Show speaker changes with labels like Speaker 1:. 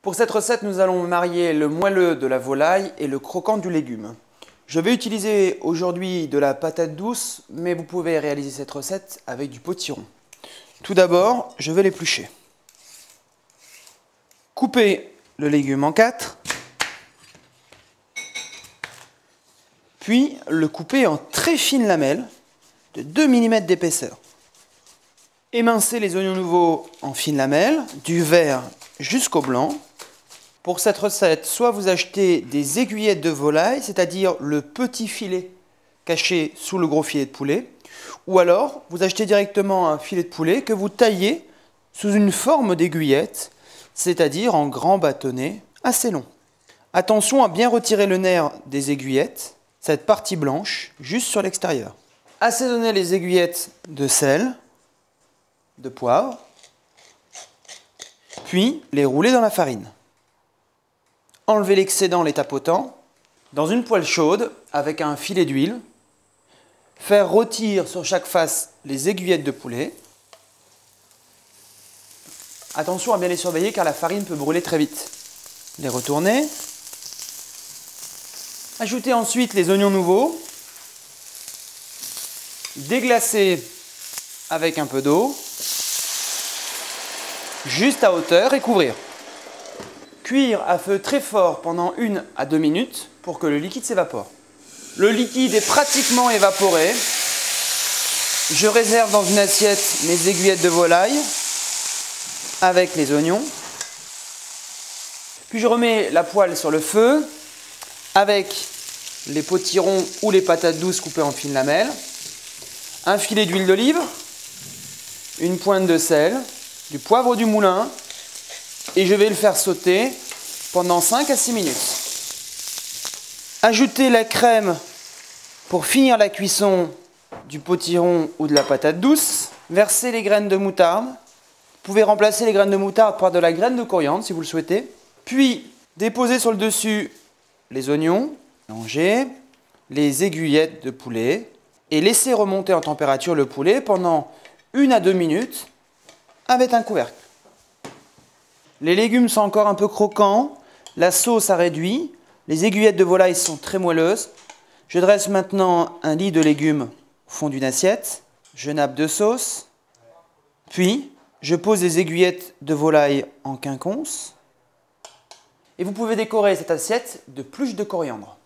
Speaker 1: Pour cette recette, nous allons marier le moelleux de la volaille et le croquant du légume. Je vais utiliser aujourd'hui de la patate douce, mais vous pouvez réaliser cette recette avec du potiron. Tout d'abord, je vais l'éplucher. Couper le légume en 4, puis le couper en très fines lamelles de 2 mm d'épaisseur. Émincer les oignons nouveaux en fines lamelles, du vert jusqu'au blanc. Pour cette recette, soit vous achetez des aiguillettes de volaille, c'est-à-dire le petit filet caché sous le gros filet de poulet, ou alors vous achetez directement un filet de poulet que vous taillez sous une forme d'aiguillette, c'est-à-dire en grands bâtonnets assez longs. Attention à bien retirer le nerf des aiguillettes, cette partie blanche, juste sur l'extérieur. Assaisonnez les aiguillettes de sel, de poivre, puis les rouler dans la farine. Enlevez l'excédent en les tapotant. Dans une poêle chaude, avec un filet d'huile, faire rôtir sur chaque face les aiguillettes de poulet. Attention à bien les surveiller car la farine peut brûler très vite. Les retourner. Ajoutez ensuite les oignons nouveaux. Déglacer avec un peu d'eau. Juste à hauteur et couvrir. Cuire à feu très fort pendant 1 à 2 minutes pour que le liquide s'évapore. Le liquide est pratiquement évaporé. Je réserve dans une assiette mes aiguillettes de volaille avec les oignons. Puis je remets la poêle sur le feu avec les potirons ou les patates douces coupées en fines lamelles, un filet d'huile d'olive, une pointe de sel, du poivre du moulin et je vais le faire sauter pendant 5 à 6 minutes. Ajoutez la crème pour finir la cuisson du potiron ou de la patate douce. Versez les graines de moutarde. Vous pouvez remplacer les graines de moutarde par de la graine de coriandre si vous le souhaitez. Puis déposez sur le dessus les oignons, mélangez les aiguillettes de poulet et laissez remonter en température le poulet pendant 1 à 2 minutes avec un couvercle. Les légumes sont encore un peu croquants, la sauce a réduit, les aiguillettes de volaille sont très moelleuses. Je dresse maintenant un lit de légumes au fond d'une assiette, je nappe de sauce, puis je pose les aiguillettes de volaille en quinconce et vous pouvez décorer cette assiette de pluches de coriandre.